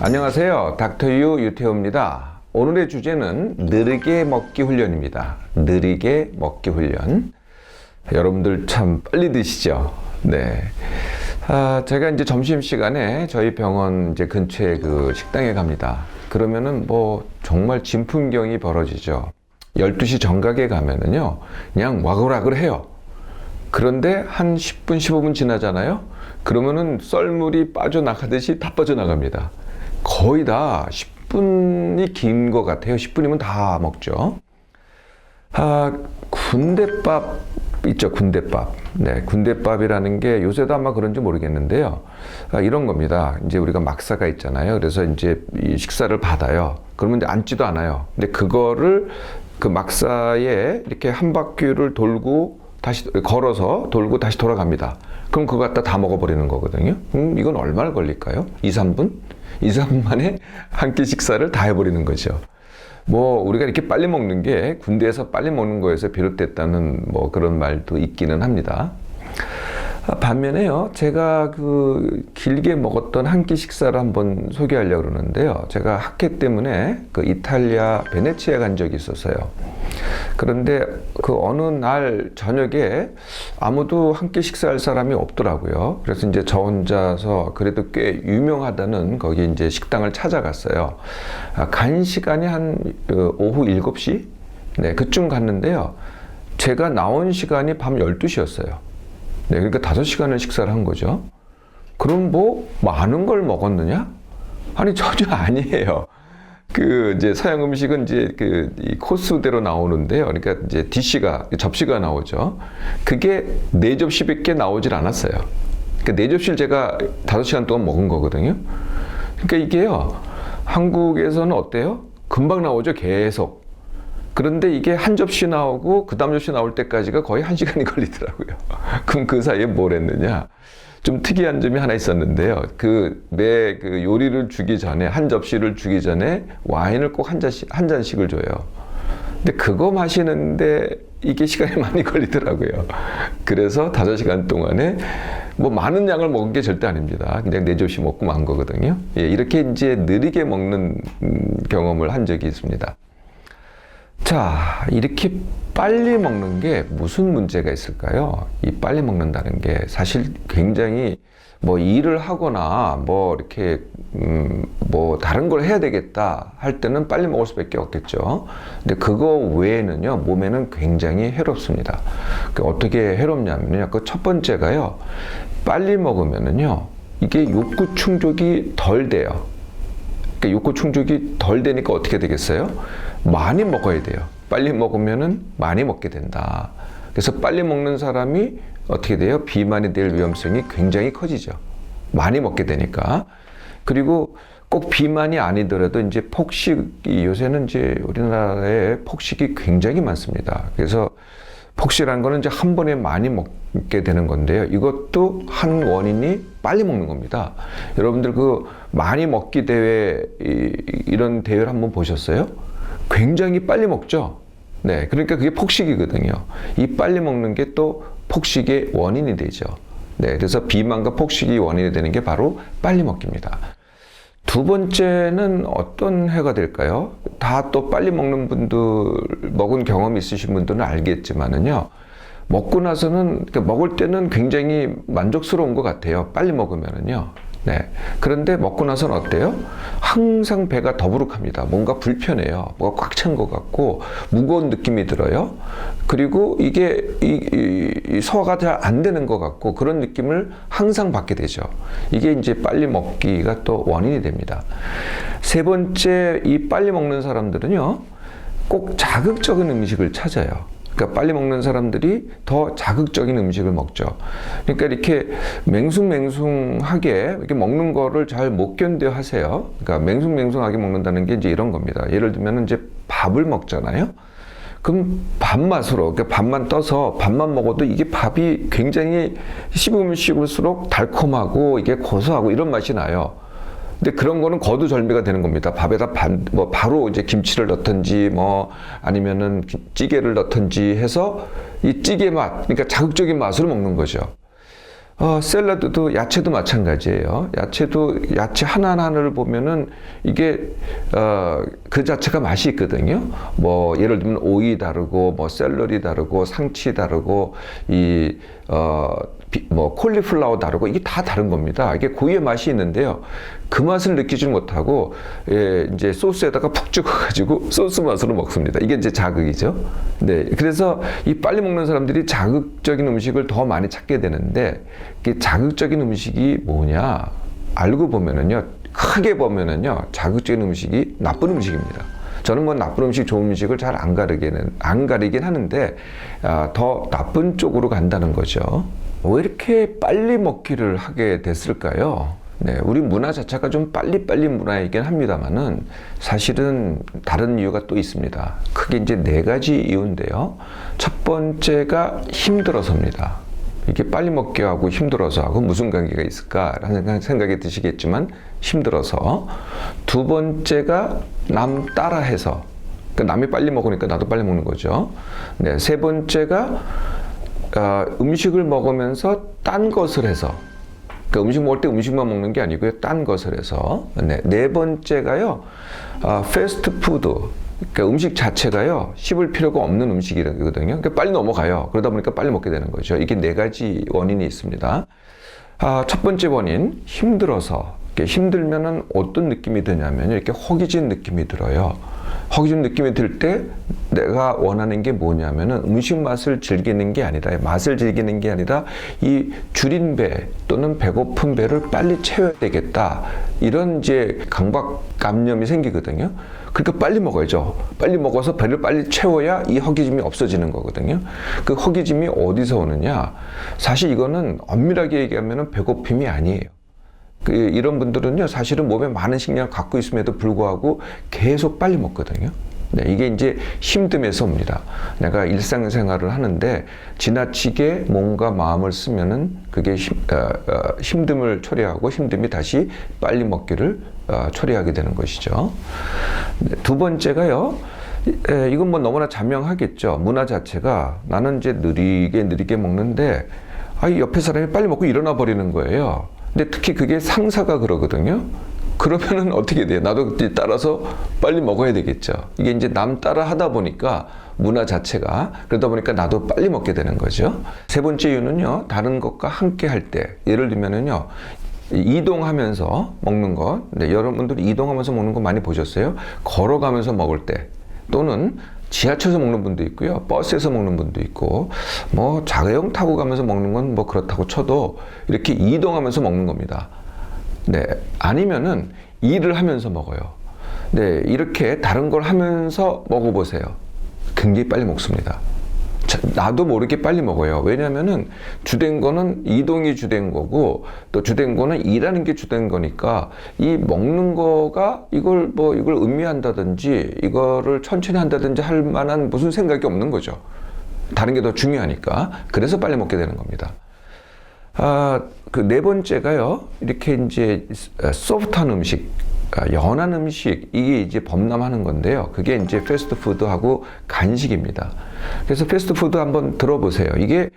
안녕하세요. 닥터유 유태호입니다. 오늘의 주제는 느리게 먹기 훈련입니다. 느리게 먹기 훈련. 여러분들 참 빨리 드시죠? 네. 제가 이제 점심시간에 저희 병원 이제 근처에 그 식당에 갑니다. 그러면은 뭐 정말 진풍경이 벌어지죠. 12시 정각에 가면은요, 그냥 와글와글 해요. 그런데 한 10분, 15분 지나잖아요? 그러면은 썰물이 빠져나가듯이 다 빠져나갑니다. 거의 다 10분이 긴 것 같아요. 10분이면 다 먹죠. 군대밥 있죠, 군대밥. 네, 군대밥이라는 게 요새도 아마 그런지 모르겠는데요. 이런 겁니다. 이제 우리가 막사가 있잖아요. 그래서 이제 이 식사를 받아요. 그러면 이제 앉지도 않아요. 근데 그거를 그 막사에 이렇게 한 바퀴를 돌고 다시 걸어서 돌고 다시 돌아갑니다. 그럼 그거 갖다 다 먹어버리는 거거든요. 이건 얼마나 걸릴까요? 2, 3분? 2, 3분 만에 한 끼 식사를 다 해버리는 거죠. 뭐 우리가 이렇게 빨리 먹는 게 군대에서 빨리 먹는 거에서 비롯됐다는 뭐 그런 말도 있기는 합니다. 반면에요, 제가 그 길게 먹었던 한 끼 식사를 한번 소개하려고 그러는데요. 제가 학회 때문에 그 이탈리아 베네치아에 간 적이 있었어요. 그런데 그 어느 날 저녁에 아무도 한 끼 식사할 사람이 없더라고요. 그래서 이제 저 혼자서 그래도 꽤 유명하다는 거기 이제 식당을 찾아갔어요. 간 시간이 한 오후 7시? 네, 그쯤 갔는데요. 제가 나온 시간이 밤 12시였어요. 네, 그러니까 5시간을 식사를 한 거죠. 그럼 뭐 많은 걸 먹었느냐? 아니, 전혀 아니에요. 그 이제 서양 음식은 이제 그 이 코스대로 나오는데요. 그러니까 이제 접시가 나오죠. 그게 4접시밖에 나오질 않았어요. 그러니까 4접시를 제가 5시간 동안 먹은 거거든요. 그러니까 이게요, 한국에서는 어때요? 금방 나오죠, 계속. 그런데 이게 한 접시 나오고 그 다음 접시 나올 때까지가 거의 1시간이 걸리더라고요. 그럼 그 사이에 뭘 했느냐? 좀 특이한 점이 하나 있었는데요. 그 요리를 주기 전에, 한 접시를 주기 전에 와인을 꼭 한 잔씩을 줘요. 근데 그거 마시는데 이게 시간이 많이 걸리더라고요. 그래서 5시간 동안에 뭐 많은 양을 먹은 게 절대 아닙니다. 그냥 4접시 먹고 만 거거든요. 예, 이렇게 이제 느리게 먹는 경험을 한 적이 있습니다. 자, 이렇게 빨리 먹는 게 무슨 문제가 있을까요? 이 빨리 먹는다는 게 사실 굉장히 뭐 일을 하거나 뭐 이렇게 뭐 다른 걸 해야 되겠다 할 때는 빨리 먹을 수밖에 없겠죠. 근데 그거 외에는요, 몸에는 굉장히 해롭습니다. 어떻게 해롭냐면요, 그 첫 번째가요, 빨리 먹으면은요, 이게 욕구 충족이 덜 돼요. 그러니까 욕구 충족이 덜 되니까 어떻게 되겠어요? 많이 먹어야 돼요. 빨리 먹으면은 많이 먹게 된다. 그래서 빨리 먹는 사람이 어떻게 돼요? 비만이 될 위험성이 굉장히 커지죠. 많이 먹게 되니까. 그리고 꼭 비만이 아니더라도 이제 폭식이, 요새는 이제 우리나라에 폭식이 굉장히 많습니다. 그래서 폭식이라는 거는 이제 한 번에 많이 먹게 되는 건데요. 이것도 한 원인이 빨리 먹는 겁니다. 여러분들 그 많이 먹기 대회, 이런 대회를 한번 보셨어요? 굉장히 빨리 먹죠? 네. 그러니까 그게 폭식이거든요. 이 빨리 먹는 게 또 폭식의 원인이 되죠. 네. 그래서 비만과 폭식이 원인이 되는 게 바로 빨리 먹기입니다. 두 번째는 어떤 해가 될까요? 다 또 빨리 먹는 분들, 먹은 경험이 있으신 분들은 알겠지만은요, 먹고 나서는, 그러니까 먹을 때는 굉장히 만족스러운 것 같아요. 빨리 먹으면은요. 네. 그런데 먹고 나서는 어때요? 항상 배가 더부룩합니다. 뭔가 불편해요. 뭐가 꽉 찬 것 같고, 무거운 느낌이 들어요. 그리고 이게, 소화가 잘 안 되는 것 같고, 그런 느낌을 항상 받게 되죠. 이게 이제 빨리 먹기가 또 원인이 됩니다. 세 번째, 이 빨리 먹는 사람들은요, 꼭 자극적인 음식을 찾아요. 그러니까 빨리 먹는 사람들이 더 자극적인 음식을 먹죠. 그러니까 이렇게 맹숭맹숭하게 이렇게 먹는 거를 잘 못 견뎌 하세요. 그러니까 맹숭맹숭하게 먹는다는 게 이제 이런 겁니다. 예를 들면 이제 밥을 먹잖아요. 그럼 밥맛으로, 그러니까 밥만 떠서 밥만 먹어도 이게 밥이 굉장히 씹으면 씹을수록 달콤하고 이게 고소하고 이런 맛이 나요. 근데 그런 거는 거두절미가 되는 겁니다. 밥에다 뭐 바로 이제 김치를 넣든지 뭐 아니면은 찌개를 넣든지 해서 이 찌개 맛, 그러니까 자극적인 맛으로 먹는 거죠. 샐러드도 야채도 마찬가지예요. 야채도 야채 하나하나를 보면은 이게 그 자체가 맛이 있거든요. 뭐 예를 들면 오이 다르고 뭐 샐러리 다르고 상치 다르고 뭐 콜리플라워 다르고 이게 다 다른 겁니다. 이게 고유의 맛이 있는데요. 그 맛을 느끼지 못하고 이제 소스에다가 푹 찍어가지고 소스 맛으로 먹습니다. 이게 이제 자극이죠. 네, 그래서 이 빨리 먹는 사람들이 자극적인 음식을 더 많이 찾게 되는데 이 자극적인 음식이 뭐냐 알고 보면은요, 크게 보면은요, 자극적인 음식이 나쁜 음식입니다. 저는 뭐 나쁜 음식, 좋은 음식을 잘 안 가리긴 하는데 더 나쁜 쪽으로 간다는 거죠. 왜 이렇게 빨리 먹기를 하게 됐을까요? 네, 우리 문화 자체가 좀 빨리빨리 문화이긴 합니다만은 사실은 다른 이유가 또 있습니다. 크게 이제 4가지 이유인데요. 첫 번째가 힘들어서입니다. 이게 빨리 먹기 하고 힘들어서 하고 무슨 관계가 있을까라는 생각이 드시겠지만 힘들어서. 두 번째가 남 따라해서. 그러니까 남이 빨리 먹으니까 나도 빨리 먹는 거죠. 네, 세 번째가 음식을 먹으면서 딴 것을 해서. 그러니까 음식 먹을 때 음식만 먹는 게 아니고요. 딴 것을 해서. 네 번째가요. 패스트푸드. 그러니까 음식 자체가요. 씹을 필요가 없는 음식이거든요. 그러니까 빨리 넘어가요. 그러다 보니까 빨리 먹게 되는 거죠. 이게 4가지 원인이 있습니다. 첫 번째 원인, 힘들어서. 힘들면은 어떤 느낌이 드냐면 이렇게 허기진 느낌이 들어요. 허기진 느낌이 들 때 내가 원하는 게 뭐냐면은 음식 맛을 즐기는 게 아니라, 맛을 즐기는 게 아니라 이 줄인 배 또는 배고픈 배를 빨리 채워야 되겠다. 이런 이제 강박감념이 생기거든요. 그러니까 빨리 먹어야죠. 빨리 먹어서 배를 빨리 채워야 이 허기짐이 없어지는 거거든요. 그 허기짐이 어디서 오느냐? 사실 이거는 엄밀하게 얘기하면은 배고픔이 아니에요. 이런 분들은요, 사실은 몸에 많은 식량을 갖고 있음에도 불구하고 계속 빨리 먹거든요. 네, 이게 이제 힘듦에서 옵니다. 내가 일상생활을 하는데 지나치게 몸과 마음을 쓰면은 그게 힘듦을 초래하고 힘듦이 다시 빨리 먹기를 초래하게 되는 것이죠. 네, 두 번째가요. 이건 뭐 너무나 자명하겠죠. 문화 자체가 나는 이제 느리게 먹는데 옆에 사람이 빨리 먹고 일어나 버리는 거예요. 근데 특히 그게 상사가 그러거든요. 그러면은 어떻게 돼요? 나도 따라서 빨리 먹어야 되겠죠. 이게 이제 남 따라 하다 보니까 문화 자체가 그러다 보니까 나도 빨리 먹게 되는 거죠. 세 번째 이유는요. 다른 것과 함께 할 때, 예를 들면은요. 이동하면서 먹는 것. 네, 여러분들 이동하면서 먹는 거 많이 보셨어요? 걸어가면서 먹을 때 또는 지하철에서 먹는 분도 있고요. 버스에서 먹는 분도 있고, 뭐 자가용 타고 가면서 먹는 건 뭐 그렇다고 쳐도 이렇게 이동하면서 먹는 겁니다. 네, 아니면은 일을 하면서 먹어요. 네, 이렇게 다른 걸 하면서 먹어보세요. 굉장히 빨리 먹습니다. 나도 모르게 빨리 먹어요. 왜냐면은 주된 거는 이동이 주된 거고 또 주된 거는 일하는 게 주된 거니까 이 먹는 거가 이걸 음미한다든지 이거를 천천히 한다든지 할 만한 무슨 생각이 없는 거죠. 다른 게 더 중요하니까. 그래서 빨리 먹게 되는 겁니다. 그 4번째가요. 이렇게 이제 소프트한 음식, 연한 음식, 이게 이제 범람하는 건데요. 그게 이제 패스트푸드하고 간식입니다. 그래서 패스트푸드 한번 들어보세요. 이게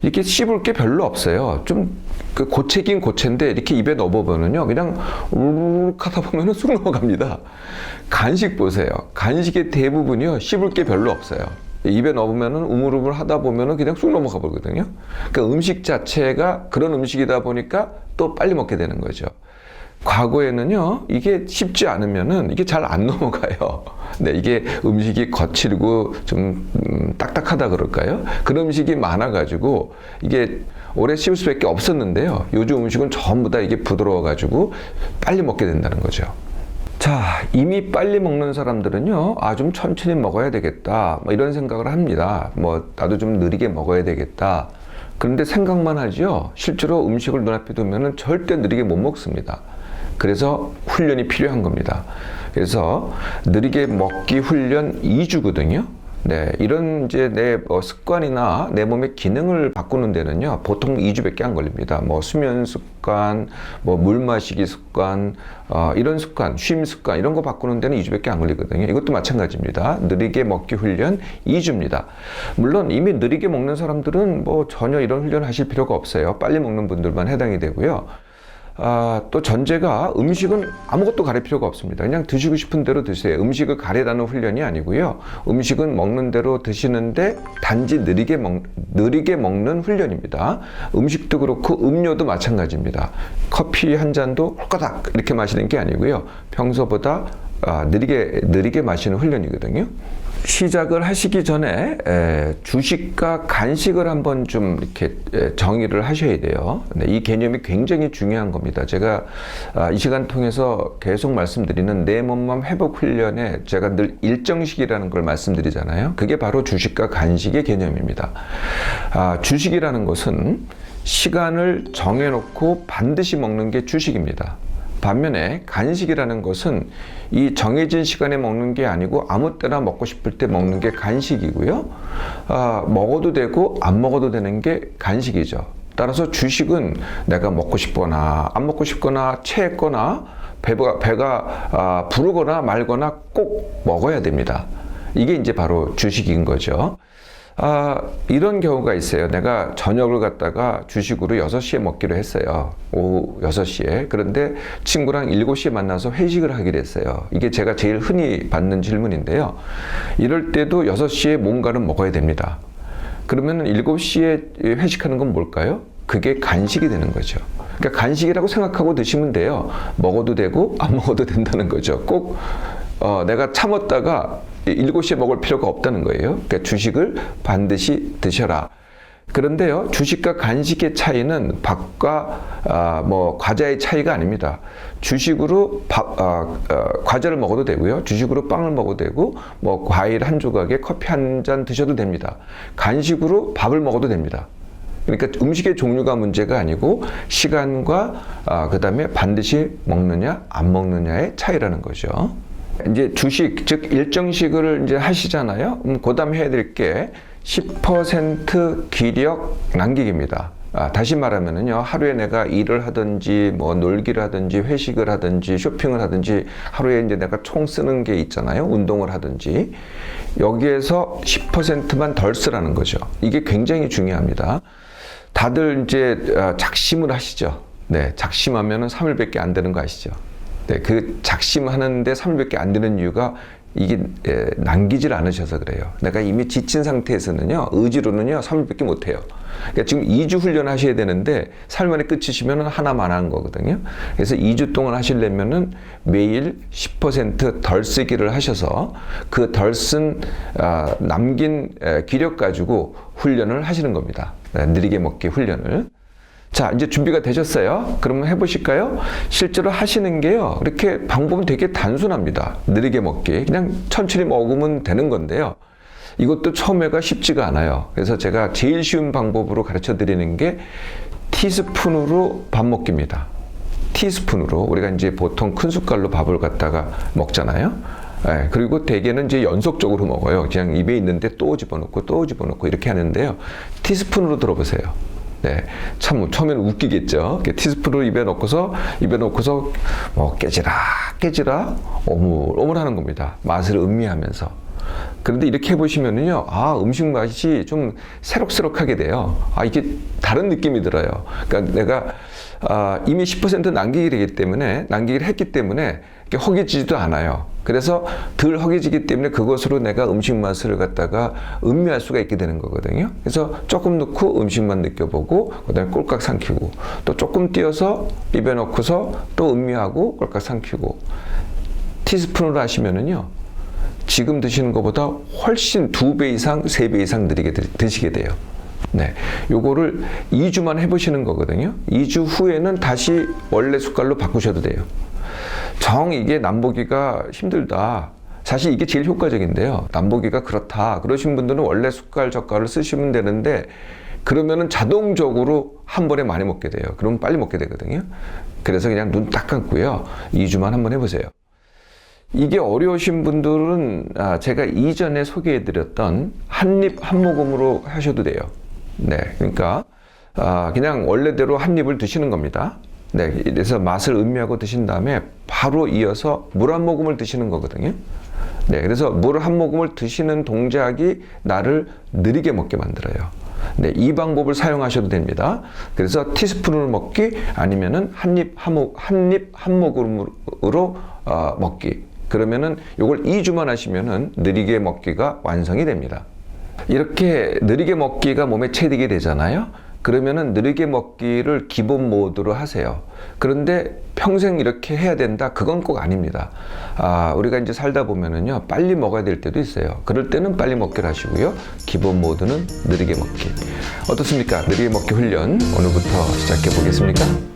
씹을 게 별로 없어요. 좀 그 고체긴 고체인데 이렇게 입에 넣어보면은요, 그냥 우르륵 하다 보면은 쑥 넘어갑니다. 간식 보세요. 간식의 대부분이요, 씹을 게 별로 없어요. 입에 넣으면은 우물우물 하다 보면은 그냥 쑥 넘어가 버리거든요. 그러니까 음식 자체가 그런 음식이다 보니까 또 빨리 먹게 되는 거죠. 과거에는요, 이게 쉽지 않으면은 이게 잘 안 넘어가요. 네, 이게 음식이 거칠고 좀 딱딱하다 그럴까요? 그런 음식이 많아가지고 이게 오래 씹을 수밖에 없었는데요. 요즘 음식은 전부 다 이게 부드러워가지고 빨리 먹게 된다는 거죠. 자, 이미 빨리 먹는 사람들은요, 좀 천천히 먹어야 되겠다, 뭐 이런 생각을 합니다. 뭐 나도 좀 느리게 먹어야 되겠다. 그런데 생각만 하죠. 실제로 음식을 눈앞에 두면은 절대 느리게 못 먹습니다. 그래서 훈련이 필요한 겁니다. 그래서 느리게 먹기 훈련 2주거든요. 네, 이런 이제 내 습관이나 내 몸의 기능을 바꾸는 데는요, 보통 2주밖에 안 걸립니다. 뭐 수면 습관, 뭐 물 마시기 습관, 이런 습관, 쉼 습관, 이런 거 바꾸는 데는 2주밖에 안 걸리거든요. 이것도 마찬가지입니다. 느리게 먹기 훈련 2주입니다. 물론 이미 느리게 먹는 사람들은 뭐 전혀 이런 훈련 하실 필요가 없어요. 빨리 먹는 분들만 해당이 되고요. 또 전제가 음식은 아무것도 가릴 필요가 없습니다. 그냥 드시고 싶은 대로 드세요. 음식을 가리라는 훈련이 아니고요. 음식은 먹는 대로 드시는데 단지 느리게 먹는 훈련입니다. 음식도 그렇고 음료도 마찬가지입니다. 커피 한 잔도 홀까닥 이렇게 마시는 게 아니고요. 평소보다 느리게 마시는 훈련이거든요. 시작을 하시기 전에 주식과 간식을 한번 좀 이렇게 정의를 하셔야 돼요. 네, 이 개념이 굉장히 중요한 겁니다. 제가 이 시간 통해서 계속 말씀드리는 내 몸맘 회복 훈련에 제가 늘 일정식이라는 걸 말씀드리잖아요. 그게 바로 주식과 간식의 개념입니다. 주식이라는 것은 시간을 정해놓고 반드시 먹는 게 주식입니다. 반면에 간식이라는 것은 이 정해진 시간에 먹는 게 아니고 아무 때나 먹고 싶을 때 먹는 게 간식이고요. 먹어도 되고 안 먹어도 되는 게 간식이죠. 따라서 주식은 내가 먹고 싶거나 안 먹고 싶거나 체했거나 배가 부르거나 말거나 꼭 먹어야 됩니다. 이게 이제 바로 주식인 거죠. 이런 경우가 있어요. 내가 저녁을 갖다가 주식으로 6시에 먹기로 했어요. 오후 6시에. 그런데 친구랑 7시에 만나서 회식을 하기로 했어요. 이게 제가 제일 흔히 받는 질문인데요. 이럴 때도 6시에 뭔가를 먹어야 됩니다. 그러면 7시에 회식하는 건 뭘까요? 그게 간식이 되는 거죠. 그러니까 간식이라고 생각하고 드시면 돼요. 먹어도 되고 안 먹어도 된다는 거죠. 꼭 내가 참았다가 7시에 먹을 필요가 없다는 거예요. 그러니까 주식을 반드시 드셔라. 그런데요, 주식과 간식의 차이는 밥과 과자의 차이가 아닙니다. 주식으로 과자를 먹어도 되고요. 주식으로 빵을 먹어도 되고, 과일 한 조각에 커피 한 잔 드셔도 됩니다. 간식으로 밥을 먹어도 됩니다. 그러니까 음식의 종류가 문제가 아니고 시간과 그 다음에 반드시 먹느냐 안 먹느냐의 차이라는 거죠. 이제 주식, 즉 일정식을 이제 하시잖아요. 그 다음에 해야 될 게 10% 기력 남기기입니다. 다시 말하면은요, 하루에 내가 일을 하든지, 놀기를 하든지, 회식을 하든지, 쇼핑을 하든지, 하루에 이제 내가 총 쓰는 게 있잖아요. 운동을 하든지. 여기에서 10%만 덜 쓰라는 거죠. 이게 굉장히 중요합니다. 다들 이제 작심을 하시죠. 네, 작심하면은 3일밖에 안 되는 거 아시죠? 네, 그 작심하는데 3일밖에 안 되는 이유가 이게 남기질 않으셔서 그래요. 내가 이미 지친 상태에서는요, 의지로는요, 3일밖에 못 해요. 그러니까 지금 2주 훈련하셔야 되는데 3일 만에 끝이시면 하나만 한 거거든요. 그래서 2주 동안 하시려면은 매일 10% 덜 쓰기를 하셔서 그 덜 쓴 남긴 기력 가지고 훈련을 하시는 겁니다. 느리게 먹기 훈련을. 자, 이제 준비가 되셨어요? 그러면 해보실까요? 실제로 하시는 게요, 이렇게 방법은 되게 단순합니다. 느리게 먹기. 그냥 천천히 먹으면 되는 건데요. 이것도 처음에가 쉽지가 않아요. 그래서 제가 제일 쉬운 방법으로 가르쳐 드리는 게 티스푼으로 밥 먹기입니다. 티스푼으로. 우리가 이제 보통 큰 숟갈로 밥을 갖다가 먹잖아요. 네, 그리고 대개는 이제 연속적으로 먹어요. 그냥 입에 있는데 또 집어넣고 이렇게 하는데요. 티스푼으로 들어보세요. 네, 참 처음에는 웃기겠죠. 티스푼으로 입에 넣고서 깨지라 오물오물 하는 겁니다. 맛을 음미하면서. 그런데 이렇게 해보시면은요, 음식 맛이 좀 새록새록하게 돼요. 이게 다른 느낌이 들어요. 그러니까 내가 이미 10% 남기기를 했기 때문에 허기지지도 않아요. 그래서 덜 허기지기 때문에 그것으로 내가 음식 맛을 갖다가 음미할 수가 있게 되는 거거든요. 그래서 조금 넣고 음식만 느껴보고, 그 다음에 꼴깍 삼키고, 또 조금 띄어서 입에 넣고서 또 음미하고 꼴깍 삼키고. 티스푼으로 하시면은요, 지금 드시는 것보다 훨씬 2배 이상, 3배 이상 느리게 드시게 돼요. 네, 요거를 2주만 해보시는 거거든요. 2주 후에는 다시 원래 숟갈로 바꾸셔도 돼요. 이게 남보기가 힘들다. 사실 이게 제일 효과적인데요. 남보기가 그렇다. 그러신 분들은 원래 숟갈, 젓갈을 쓰시면 되는데, 그러면은 자동적으로 한 번에 많이 먹게 돼요. 그러면 빨리 먹게 되거든요. 그래서 그냥 눈 딱 감고요, 2주만 한번 해보세요. 이게 어려우신 분들은 제가 이전에 소개해드렸던 한 입 한 모금으로 하셔도 돼요. 네, 그러니까 그냥 원래대로 한 입을 드시는 겁니다. 네, 그래서 맛을 음미하고 드신 다음에 바로 이어서 물 한 모금을 드시는 거거든요. 네, 그래서 물 한 모금을 드시는 동작이 나를 느리게 먹게 만들어요. 네, 이 방법을 사용하셔도 됩니다. 그래서 티스푼으로 먹기 아니면은 한 입 한 모금으로 먹기. 그러면은 요걸 2주만 하시면은 느리게 먹기가 완성이 됩니다. 이렇게 느리게 먹기가 몸에 체득이 되잖아요. 그러면은 느리게 먹기를 기본 모드로 하세요. 그런데 평생 이렇게 해야 된다? 그건 꼭 아닙니다. 우리가 이제 살다 보면은요, 빨리 먹어야 될 때도 있어요. 그럴 때는 빨리 먹기를 하시고요. 기본 모드는 느리게 먹기. 어떻습니까? 느리게 먹기 훈련 오늘부터 시작해 보겠습니까?